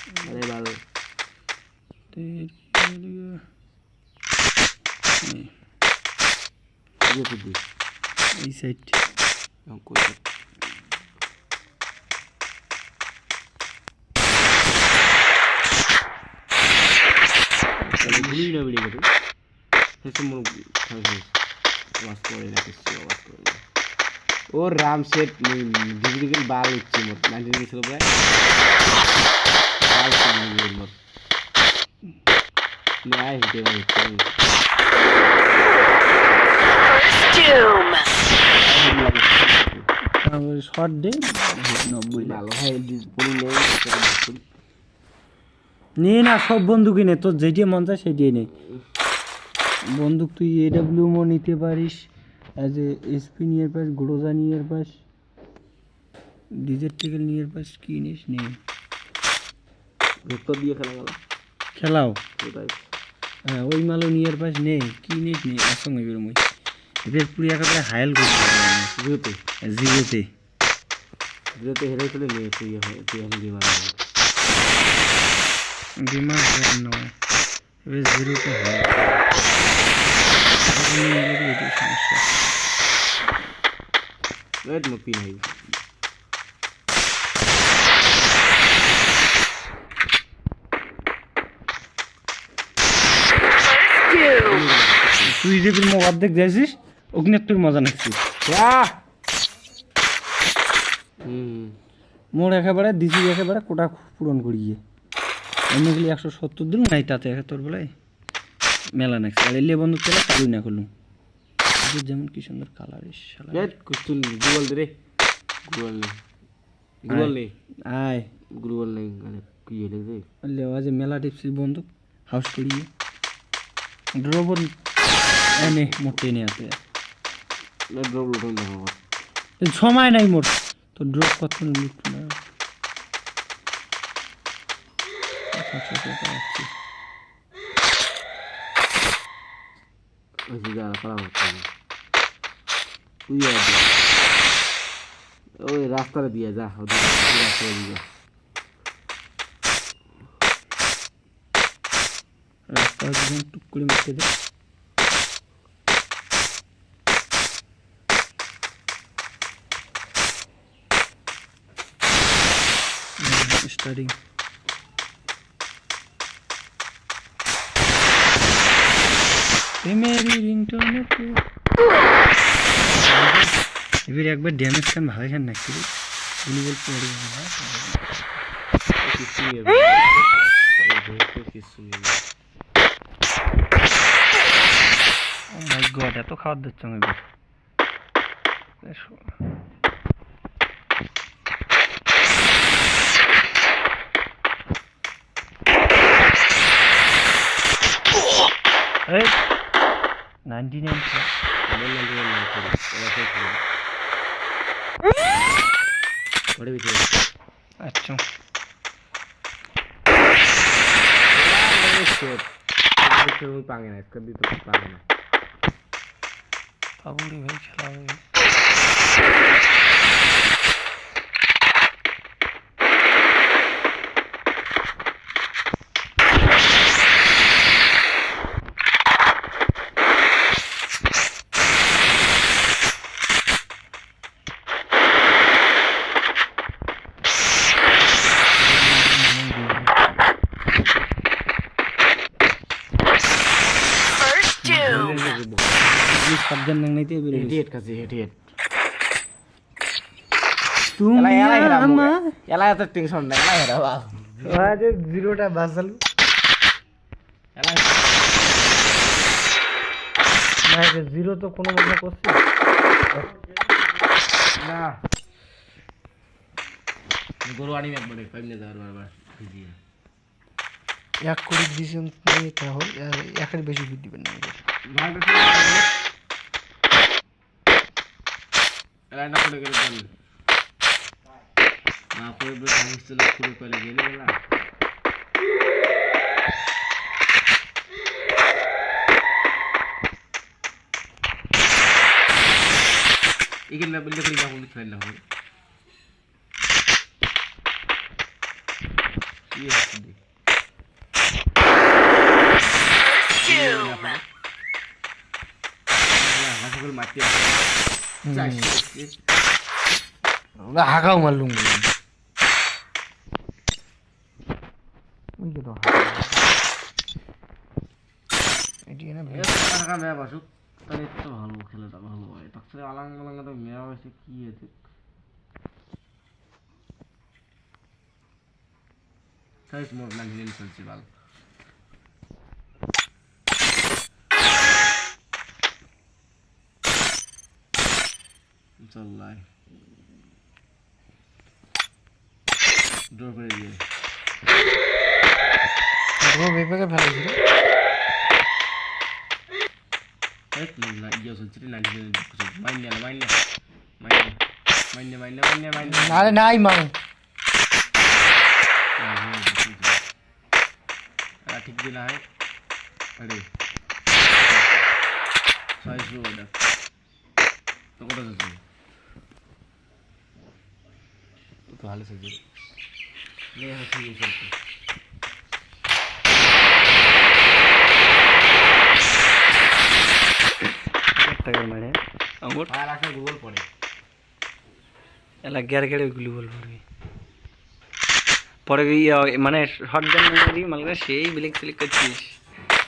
अरे भालो ये तो दी এই সাইড हमको चलो गुली ना बिड़ी करो ऐसे मोर खाए वास करे ना किसी वास करे और राम सेट डिजिटल बाल उच्ची मोर 19 निसल भाई बाल से मोर ले आए हिटे ना শর্ট দে 90 ভালো হয় পুরি নেই নে না সব বন্দুকই নে তোর যেটা মন চায় সেটাই নে বন্দুক তুই এডব্লিউ মো নিতে পারিস এজ এসপি নিয়ে পাস গ্রোজা নিয়ে পাস ডিজেটিক্যাল নিয়ে পাস কি নিস নে ভেক্টর দিয়ে খেলাও ওটাই হ্যাঁ ওই মালও নিয়ে পাস নে কি নিস নে একসঙ্গে বেরো মই এদের পুরো একেবারে হায়াল করতে জিরোতে জিরোতে জিরোতে হেরে চলে নিয়ে তুই আমি বিমান বিমান নয় এবার জিরোতে হয় সমস্যা ওয়েট মপি নাই তুই যে কোনো অর্ধেক যাইছিস ওখানে তুই মজা নিচ্ছিস মোর একেবারে দিছি একেবারে কোটা পূরণ করিয়ে অন্য গেলে 170 দিন নাই তাতে তোর বলে মেলা নাকছে আর এলে বন্ধু চলে কালুই না করলুম যেমন কি সুন্দর কালার শালা কুস্তুল গুগল দে রে গুগল নেই আয় গুগল নেই মানে কি হলে রে লেওয়া যে মেলা টিপসি বন্ধু হাউস করিয়ে ড্রোবন এনে মোটে নিয়ে আসে না ড্রপ লুটন দেবো সময় নাই মোট তো ড্রপ কত লুট না ওই যে যারা পালা হচ্ছে ওই রাস্তাটা দিয়ে যা রাস্তাটা দিয়ে রাস্তা টুক করে মুখে দে স্টার্টিং মেরি রিংটোন এবার একবার ড্যামেজ খান ভালো খান নাকি গুলি বল পড়ে না কিছু নেই কিছু নেই ও মাই গড এত খাওয়ার দিচ্ছ আমি এই 99 আচ্ছা পাঙ্গে না इसका भी तो पांगे ना পাবুড়ি ভাই খেলা হবে সাবধান নং নাইতে বেরে ইডিয়েট কাছে ইডিয়েট তুমি আমা এলা এত টেনশন নাই এলা হেরা বাস আজ জিরোটা বাজাল এলা না জিরো তো কোনো মনে করছিস না গরুয়ানি ম্যাপ বলে পাইনে যাওয়ার বারবার ভিজিয়ে এক করে দিছেন নিয়ে তাহলে একের বেশি দিবেন না এলাইনা করে গেলে বল না করে বে সমস্ত লোক করে পেলে গেলে না এখানে না বললে করে যাবো খেলা হবে কি হচ্ছে দেখ হাসিগুলো মারতে হাঁকাও মারলুম বাসুক তাহলে তো ভালো খেলাটা ভালো হয় তাছাড়া আলাং আলাং তো মেয়া হয়েছে কি হয়েছে তাই মোট না দিন চলছে ভালো চল লাই ড্র করে দিয়ে বেপাকে ফেলেছিল এক না ইয়ে চলছে না মাইন্ডে আরে নাই মানে ঠিক দিন হয় আরে সাইজ রোড তো কত আছে তো ভালো সাইজ লে হাসি চলছে টাকার মানে আমার আর একটা গুগল পড়ে এলা গেড়ে গুলি বলবি পরে মানে শর্ট গান মারি মালকা সেই ব্লিক সিলিক করছিস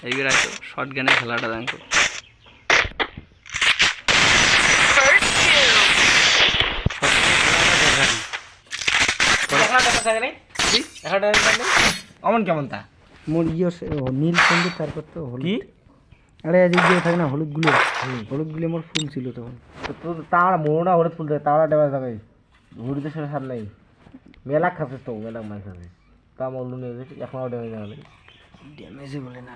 এইবার আছো শর্ট গানের খেলাটা দেখো অমন কেমন তা মোর ইয়ে নীল সঙ্গীত তারপর তো কি আরে এদিক দিয়ে থাকে না হলুদগুলি আমার ফুল ছিল তখন তো তার মোড়া হলুদ ফুল দেয় তারা দেওয়া যাবে ঘুরিতে সেটা সার নাই মেলা খাচ্ছে তো মেলা মাছ খাচ্ছে তা মল্লু নিয়ে গেছে এখন ড্যামেজ হবে ড্যামেজে বলে না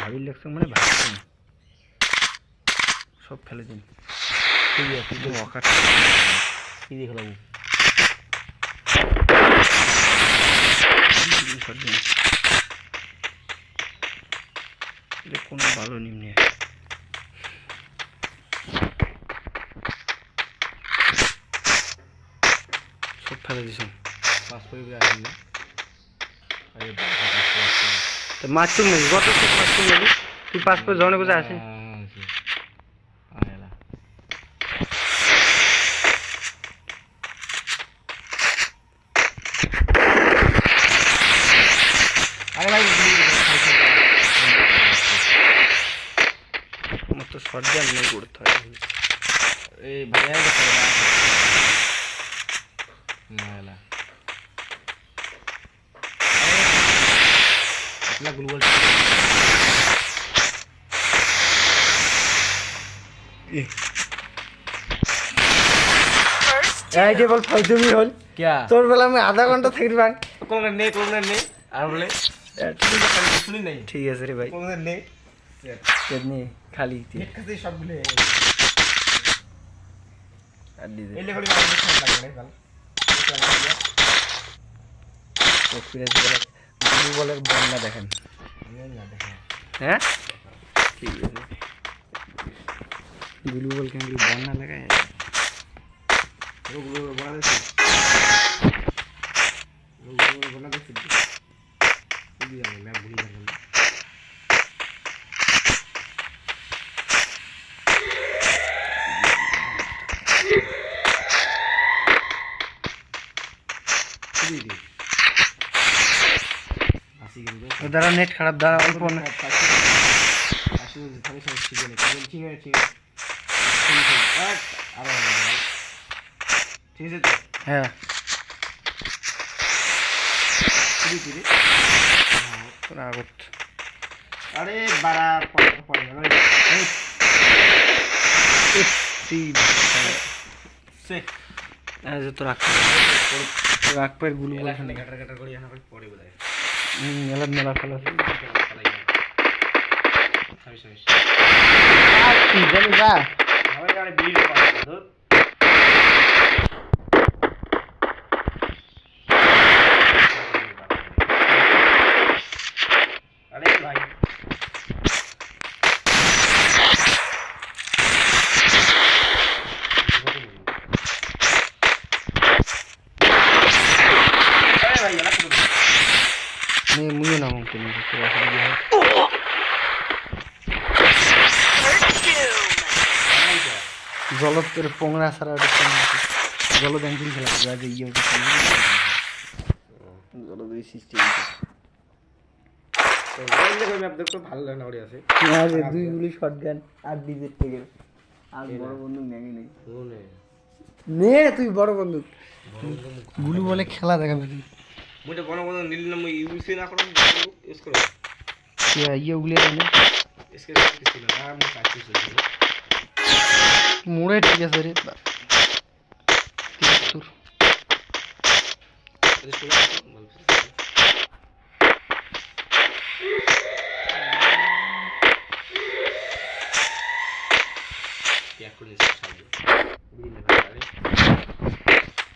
ভাবি লাগছে মানে ভাবছি সব ফেলে দিন ঠিক আছে কি দেখলাম কোনো ভালো নিম্নে সব ফেলে দিস পাঁচ করে আসেন না মাছুম নাকি কত মাছুম নাকি তুই পাঁচ করে জনে কোথায় আসে আরে ভাই আমার তো শর্ট গান নেই করতে হয় এই ভাইয়া না अपना ग्लूबल এই যে বল ফাইজমি হল क्या তোর বেলা আমি আধা ঘন্টা থাকি ভাই কোন নেই আর বলে শুনি নাই ঠিক আছে রে ভাই কোন নেই কেদনি খালি ঠিক আছে সব ভুলে আর দিদে এলে খালি আমার সাথে লাগবে না এক্সপেরিয়েন্স বলে গ্লুবলের বন্যা দেখেন না দেখেন হ্যাঁ ঠিক আছে গ্লুবল কেন বন্যা লাগায় গ্লুবল বনা দেখি গ্লুবল বনা দেখি কি জানি না ভুলি গেলাম দাঁড়া নেট খারাপ দাঁড়া অল্প না হ্যাঁ আগত আরে বাড়া পড়ে তো রাখপের গুলো কাটা করি পরে বোধ হয় মেলা মেলা ফেলা জানি যা আরে ভাই মুয়ে নাম কোনো জলতের পোংরা ছাড়া জল ব্যাংকিং খেলা আজ ইয়ে জলদুই সিস্টেম ভালো লাগে না ওরে আছে দুই গুলি শটগান আর ডিজের থেকে আর বড় বন্দুক নেই নে তুই বড় বন্দুক গুলি বলে খেলা দেখাবে তুই মুইটা বড় বড় নীল নাম ইউজ না করো ইউজ করো ইয়ে গুলি না इसके किसी ना मैं काची से মোড়ে ঠিক আছে রে 73 इसको क्या करने से चाहिए बिना वाले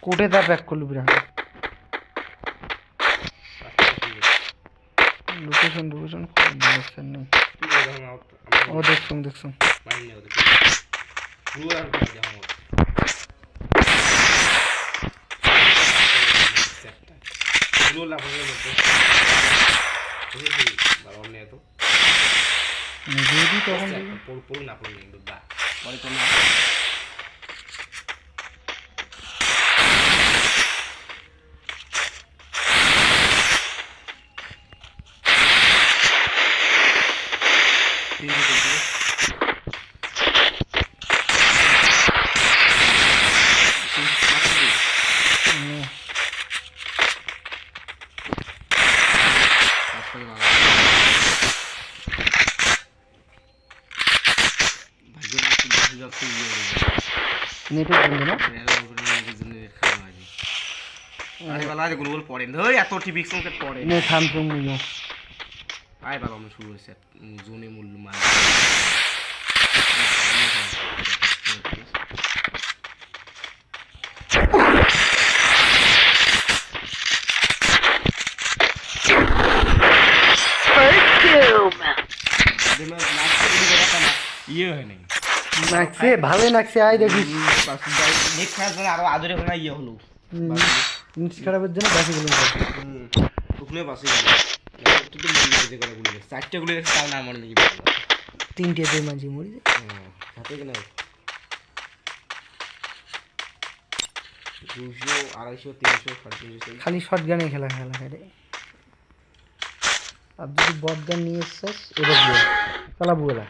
কোটে তা প্যাক করলু বিরা লোকেশন লোকেশন দেখছেন না ও দেখছুন माइंड नहीं होता पूरा कर दिया हम पूरा ला बोले मत ओके बारों ने तो যদি তখন पूरा ना पूरा नहीं दुबा बड़े तो ना নেটে বন্ধ না আরে বালা যে গুলগুল পড়ে ধই এত টিভি সংকেট পড়ে নে থামসুং নিও আয় বাবা আমি শুরু হইছে জোনে মূল্য মাল ইয়ে হয় নাই নাকছে ভালো নাকছে আই দেখিস নেক্সট ম্যাচ মানে আরো আদরে হলো ইয়ে হলো নিচ খারাপের জন্য বাকি গুলো ওখানে বাসে গেল একটু তো মনে লাগে করে গুলো চারটে গুলো তাও না মনে নেই তিনটে দে মাঝি মরি সাথে কেন 200 250 300 350 খালি শটগানে খেলা রে আর যদি বটগান নিয়ে এসছিস এবার দিয়ে চালাবো এলা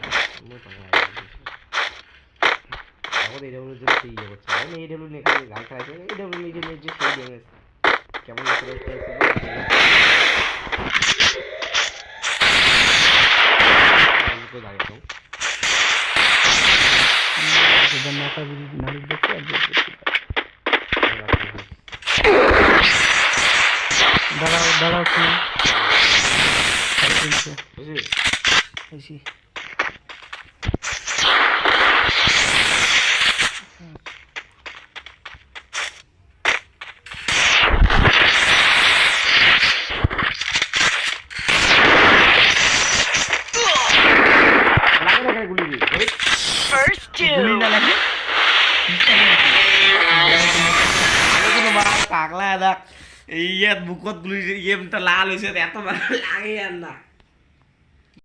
এখন এডব্লিউ যে সেই ইয়ে করছে আমি এডব্লিউ নিয়ে খালি গান খেলাইছে এডব্লিউ নিয়ে যে সেই গেম কেমন করে খেলছে তো দাঁড়িয়ে তো যেটা মাথা নাড়ি দেখতে আর দাঁড়াও তুমি বুঝি পাগলা দেখ এই বুকত গুলি ইয়েটা লাল হয়েছে এত লাগে আর না